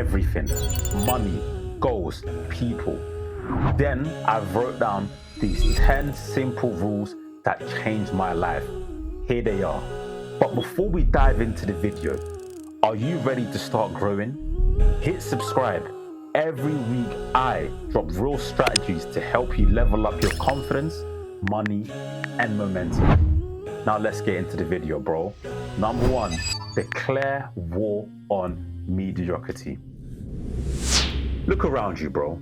everything: money, goals, people. Then I wrote down these 10 simple rules that changed my life. Here they are. But before we dive into the video, are you ready to start growing? Hit subscribe. Every week I drop real strategies to help you level up your confidence, money, and momentum. Now let's get into the video, bro. Number 1, declare war on mediocrity. Look around you, bro.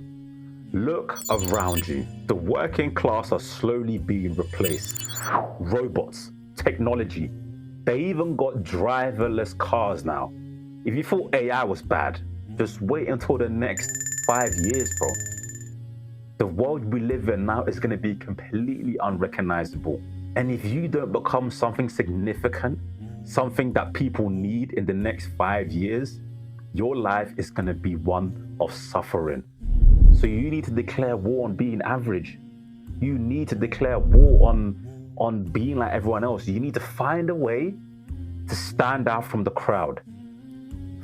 Look around you. The working class are slowly being replaced. Robots, technology, they even got driverless cars now. If you thought AI was bad, just wait until the next 5 years, bro. The world we live in now is going to be completely unrecognizable. And if you don't become something significant, something that people need in the next 5 years, your life is going to be one of suffering. So you need to declare war on being average. You need to declare war on being like everyone else. You need to find a way to stand out from the crowd.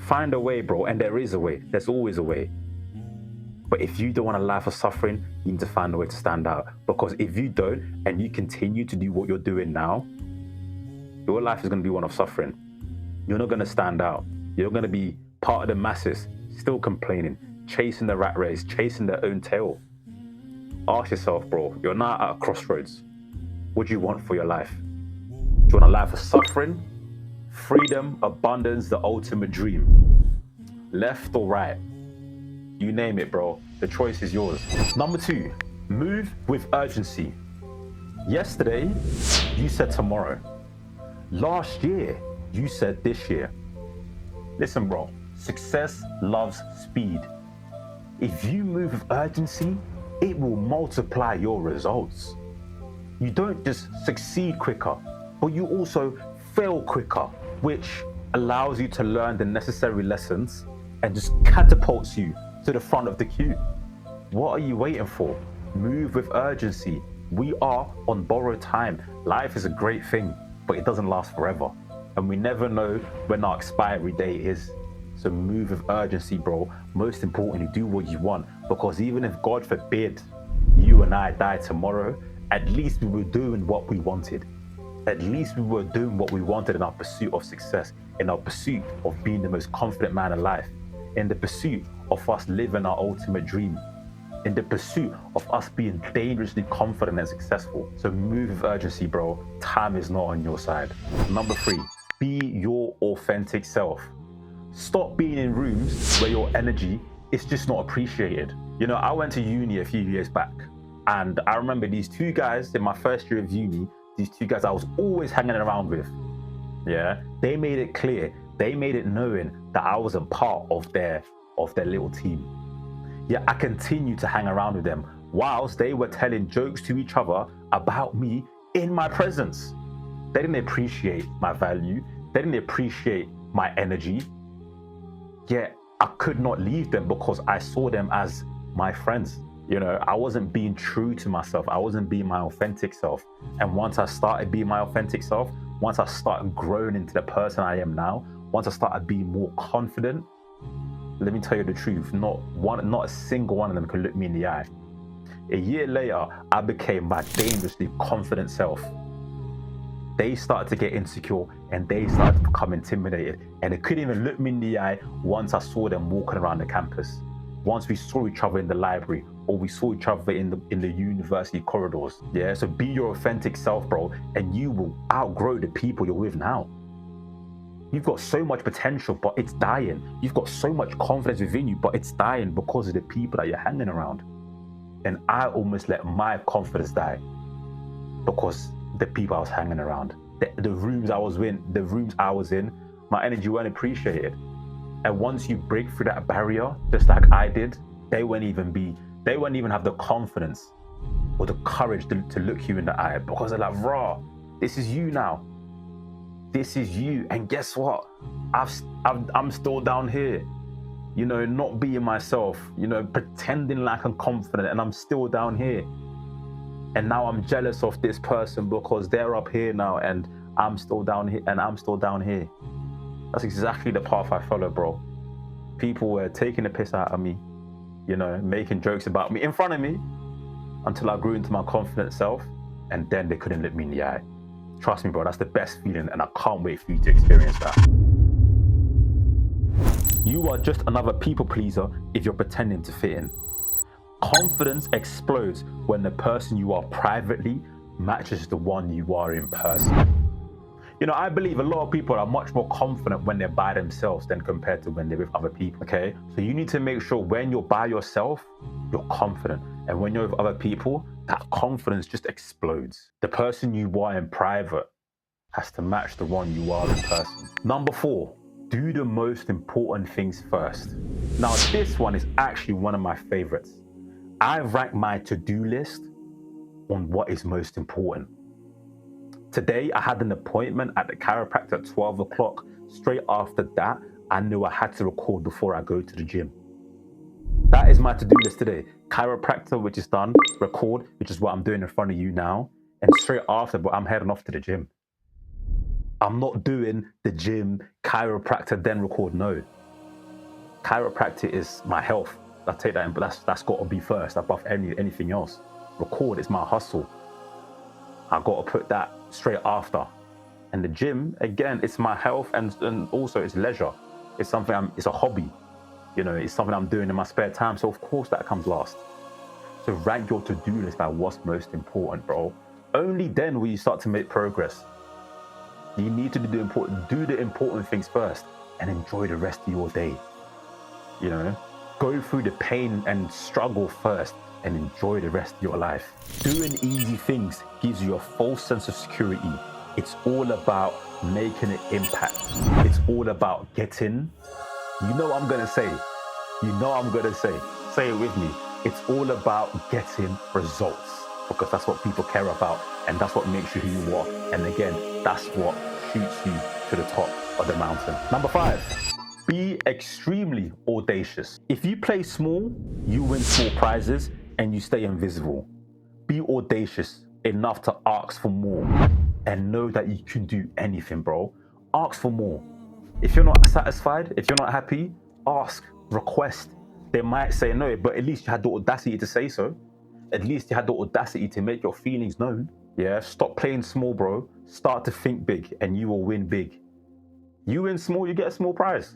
Find a way, bro, and there is a way. There's always a way. But if you don't want a life of suffering, you need to find a way to stand out. Because if you don't, and you continue to do what you're doing now, your life is going to be one of suffering. You're not going to stand out. You're going to be part of the masses, still complaining, chasing the rat race, chasing their own tail. Ask yourself, bro, you're now at a crossroads. What do you want for your life? Do you want a life of suffering, freedom, abundance, the ultimate dream? Left or right? You name it, bro. The choice is yours. Number 2, move with urgency. Yesterday, you said tomorrow. Last year, you said this year. Listen, bro, success loves speed. If you move with urgency, it will multiply your results. You don't just succeed quicker, but you also fail quicker, which allows you to learn the necessary lessons and just catapults you to the front of the queue. What are you waiting for? Move with urgency. We are on borrowed time. Life is a great thing, but it doesn't last forever. And we never know when our expiry date is. So move with urgency, bro. Most importantly, do what you want. Because even if, God forbid, you and I die tomorrow, at least we were doing what we wanted. At least we were doing what we wanted in our pursuit of success, in our pursuit of being the most confident man alive, in the pursuit of us living our ultimate dream, in the pursuit of us being dangerously confident and successful. So move with urgency, bro. Time is not on your side. Number 3, be your authentic self. Stop being in rooms where your energy is just not appreciated. You know, I went to uni a few years back, and I remember these 2 guys in my first year of uni, these 2 guys I was always hanging around with. Yeah, they made it clear, they made it known that I was a part of their little team. Yet I continued to hang around with them whilst they were telling jokes to each other about me in my presence. They didn't appreciate my value. They didn't appreciate my energy. Yet I could not leave them because I saw them as my friends. You know, I wasn't being true to myself. I wasn't being my authentic self. And once I started being my authentic self, once I started growing into the person I am now, once I started being more confident, let me tell you the truth, not a single one of them could look me in the eye. A year later, I became my dangerously confident self. They started to get insecure and they started to become intimidated, and they couldn't even look me in the eye once I saw them walking around the campus. Once we saw each other in the library, or we saw each other in the university corridors. Yeah, so be your authentic self, bro, and you will outgrow the people you're with now. You've got so much potential, but it's dying. You've got so much confidence within you, but it's dying because of the people that you're hanging around. And I almost let my confidence die because the people I was hanging around, the rooms I was in, my energy weren't appreciated. And once you break through that barrier, just like I did, they won't even have the confidence or the courage to look you in the eye, because they're like, raw, this is you now. This is you. And guess what? I'm still down here, you know, not being myself, you know, pretending like I'm confident, and I'm still down here. And now I'm jealous of this person because they're up here now and I'm still down here. That's exactly the path I follow, bro. People were taking the piss out of me, you know, making jokes about me in front of me until I grew into my confident self, and then they couldn't look me in the eye. Trust me, bro, that's the best feeling, and I can't wait for you to experience that. You are just another people pleaser if you're pretending to fit in. Confidence explodes when the person you are privately matches the one you are in person. You know, I believe a lot of people are much more confident when they're by themselves than compared to when they're with other people, okay? So you need to make sure when you're by yourself, you're confident. And when you're with other people, that confidence just explodes. The person you are in private has to match the one you are in person. Number 4, do the most important things first. Now, this one is actually one of my favorites. I rank my to-do list on what is most important. Today, I had an appointment at the chiropractor at 12 o'clock. Straight after that, I knew I had to record before I go to the gym. That is my to-do list today. Chiropractor, which is done. Record, which is what I'm doing in front of you now. And straight after, but I'm heading off to the gym. I'm not doing the gym, chiropractor, then record. No. Chiropractor is my health. I take that in, but that's got to be first above anything else. Record is my hustle. I got to put that straight after. And the gym, again, it's my health and also it's leisure. It's something it's a hobby. You know, it's something I'm doing in my spare time. So of course that comes last. So rank your to-do list by what's most important, bro. Only then will you start to make progress. You need to do the important things first and enjoy the rest of your day. You know, go through the pain and struggle first and enjoy the rest of your life. Doing easy things gives you a false sense of security. It's all about making an impact. It's all about getting, you know what I'm gonna say. You know what I'm gonna say. Say it with me. It's all about getting results, because that's what people care about, and that's what makes you who you are. And again, that's what shoots you to the top of the mountain. Number 5, be extremely audacious. If you play small, you win small prizes and you stay invisible. Be audacious enough to ask for more and know that you can do anything, bro. Ask for more. If you're not satisfied, if you're not happy, ask, request. They might say no, but at least you had the audacity to say so. At least you had the audacity to make your feelings known. Yeah, stop playing small, bro. Start to think big and you will win big. You win small, you get a small prize.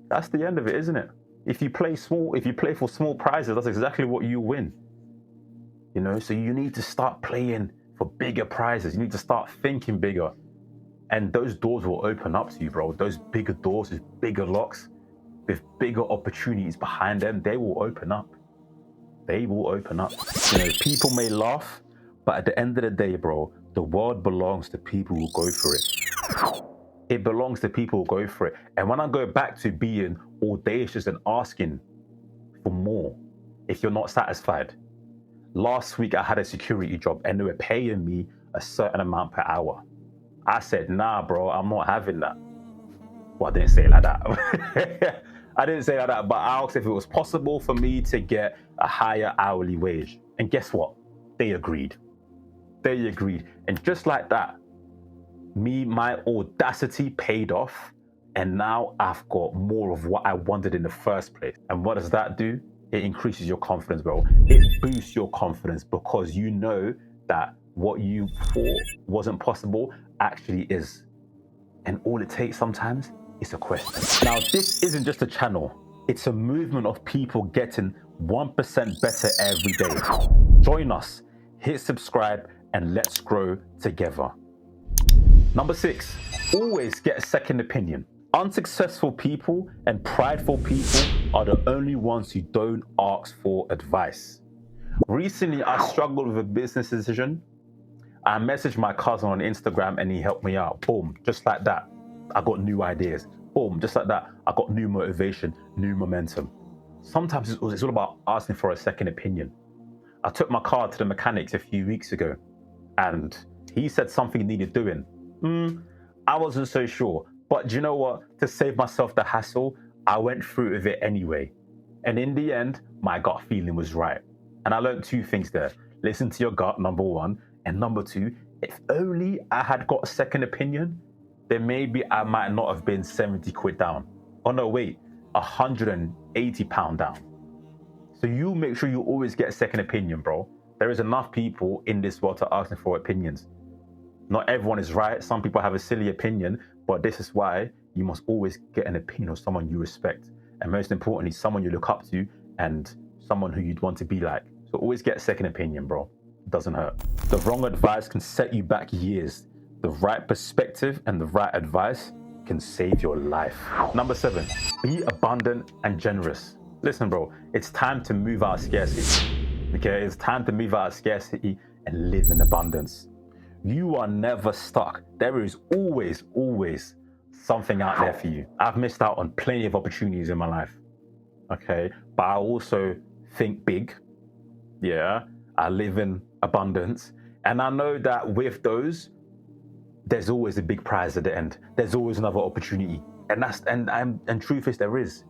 That's the end of it, isn't it? If you play small, if you play for small prizes, that's exactly what you win. You know, so you need to start playing for bigger prizes. You need to start thinking bigger. And those doors will open up to you, bro. Those bigger doors with bigger locks, with bigger opportunities behind them, they will open up. They will open up. You know, people may laugh, but at the end of the day, bro, the world belongs to people who go for it. It belongs to people who go for it. And when I go back to being audacious and asking for more, if you're not satisfied. Last week, I had a security job and they were paying me a certain amount per hour. I said, nah, bro, I'm not having that. Well, I didn't say it like that. I didn't say it like that, but I asked if it was possible for me to get a higher hourly wage. And guess what? They agreed. They agreed. And just like that, my audacity paid off. And now I've got more of what I wanted in the first place. And what does that do? It increases your confidence, bro. It boosts your confidence because you know that what you thought wasn't possible actually is. And all it takes sometimes is a question. Now, this isn't just a channel. It's a movement of people getting 1% better every day. Join us, hit subscribe, and let's grow together. Number 6, always get a second opinion. Unsuccessful people and prideful people are the only ones who don't ask for advice. Recently, I struggled with a business decision. I messaged my cousin on Instagram and he helped me out. Boom, just like that. I got new ideas. Boom, just like that. I got new motivation, new momentum. Sometimes it's all about asking for a second opinion. I took my car to the mechanics a few weeks ago and he said something needed doing. I wasn't so sure. But do you know what? To save myself the hassle, I went through with it anyway. And in the end, my gut feeling was right. And I learned 2 things there. Listen to your gut, number 1. And number 2, if only I had got a second opinion, then maybe I might not have been 70 quid down. Oh no, wait. £180 down. So you make sure you always get a second opinion, bro. There is enough people in this world to asking for opinions. Not everyone is right. Some people have a silly opinion, but this is why you must always get an opinion of someone you respect. And most importantly, someone you look up to and someone who you'd want to be like. So always get a second opinion, bro. It doesn't hurt. The wrong advice can set you back years. The right perspective and the right advice can save your life. Number 7, be abundant and generous. Listen, bro, it's time to move out of scarcity. Okay, it's time to move out of scarcity and live in abundance. You are never stuck. There is always something out there for you. I've missed out on plenty of opportunities in my life. Okay, but I also think big. Yeah, I live in abundance. And I know that with those, there's always a big prize at the end. There's always another opportunity. And truth is, there is.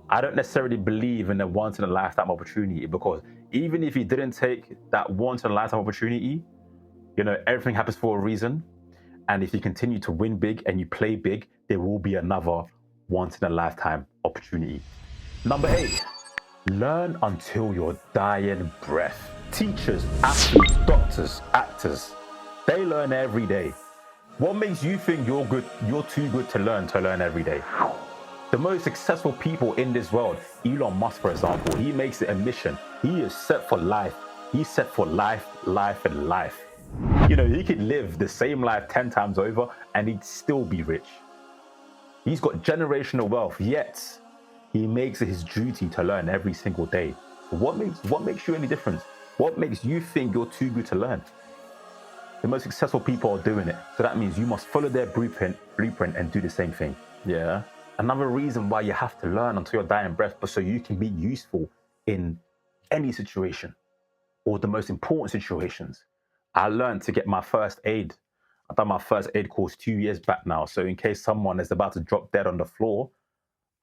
I don't necessarily believe in a once in a lifetime opportunity, because even if you didn't take that once in a lifetime opportunity, you know, everything happens for a reason. And if you continue to win big and you play big, there will be another once in a lifetime opportunity. Number 8, learn until your dying breath. Teachers, athletes, doctors, actors, they learn every day. What makes you think you're too good to learn every day? The most successful people in this world, Elon Musk, for example, he makes it a mission. He is set for life. He's set for life, and life. You know, he could live the same life 10 times over and he'd still be rich. He's got generational wealth, yet he makes it his duty to learn every single day. What makes you any different? What makes you think you're too good to learn? The most successful people are doing it. So that means you must follow their blueprint and do the same thing. Yeah. Another reason why you have to learn until your dying breath, but so you can be useful in any situation or the most important situations. I learned to get my first aid. I've done my first aid course 2 years back now. So in case someone is about to drop dead on the floor,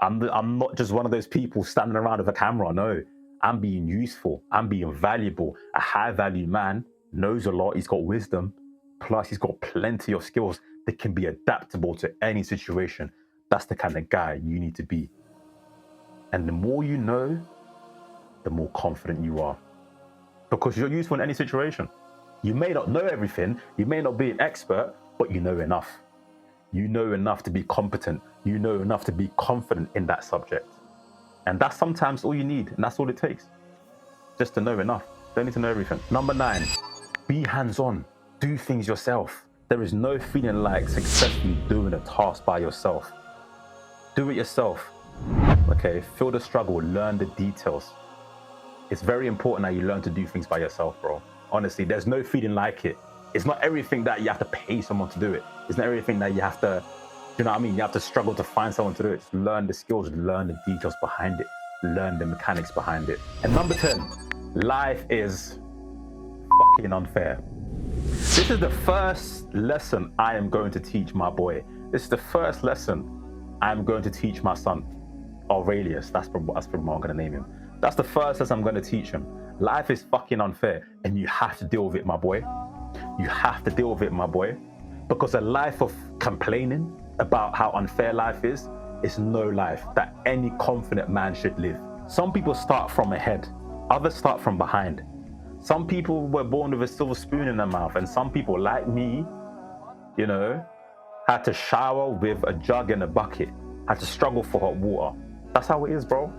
I'm not just one of those people standing around with a camera. No, I'm being useful. I'm being valuable. A high value man knows a lot. He's got wisdom. Plus he's got plenty of skills that can be adaptable to any situation. That's the kind of guy you need to be. And the more you know, the more confident you are. Because you're useful in any situation. You may not know everything, you may not be an expert, but you know enough. You know enough to be competent. You know enough to be confident in that subject. And that's sometimes all you need, and that's all it takes. Just to know enough. Don't need to know everything. Number 9, be hands-on. Do things yourself. There is no feeling like successfully doing a task by yourself. Do it yourself. Okay, feel the struggle, learn the details. It's very important that you learn to do things by yourself, bro. Honestly, there's no feeling like it. It's not everything that you have to pay someone to do it. It's not everything that you have to, you know what I mean? You have to struggle to find someone to do it. Just learn the skills, learn the details behind it, learn the mechanics behind it. And number 10, life is fucking unfair. This is the first lesson I am going to teach my boy. This is the first lesson I'm going to teach my son, Aurelius. That's probably what I'm going to name him. That's the first lesson I'm going to teach him. Life is fucking unfair, and you have to deal with it, my boy. You have to deal with it, my boy. Because a life of complaining about how unfair life is no life that any confident man should live. Some people start from ahead, others start from behind. Some people were born with a silver spoon in their mouth, and some people, like me, you know, had to shower with a jug and a bucket, had to struggle for hot water. That's how it is, bro.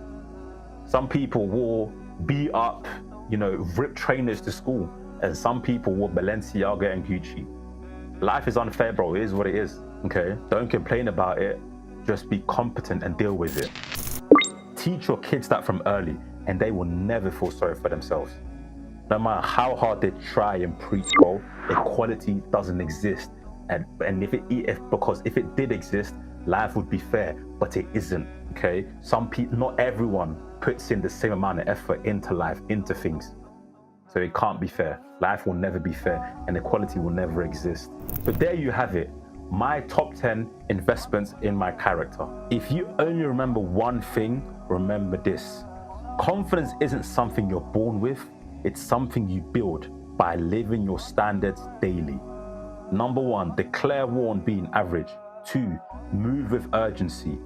Some people wore beat up, you know, ripped trainers to school, and some people wore Balenciaga and Gucci. Life is unfair, bro. It is what it is, okay? Don't complain about it. Just be competent and deal with it. Teach your kids that from early, and they will never feel sorry for themselves. No matter how hard they try and preach, bro, equality doesn't exist. And if it did exist, life would be fair, but it isn't, okay? Some people, not everyone puts in the same amount of effort into life, into things. So it can't be fair. Life will never be fair, and equality will never exist. But there you have it. My top 10 investments in my character. If you only remember one thing, remember this. Confidence isn't something you're born with. It's something you build by living your standards daily. Number 1, declare war on being average. 2, move with urgency.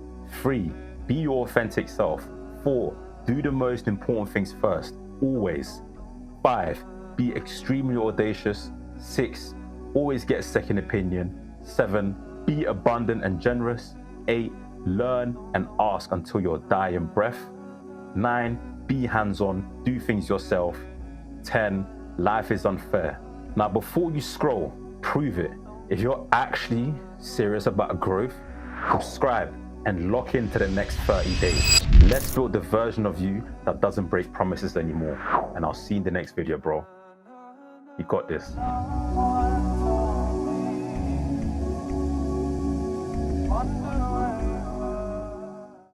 3, Be your authentic self. 4, do the most important things first, always. 5, be extremely audacious. 6, always get a second opinion. 7, be abundant and generous. 8, learn and ask until your dying breath. 9, be hands-on, do things yourself. 10, life is unfair. Now, before you scroll, prove it. If you're actually serious about growth, subscribe and lock into the next 30 days. Let's build the version of you that doesn't break promises anymore. And I'll see you in the next video, bro. You got this. Wonder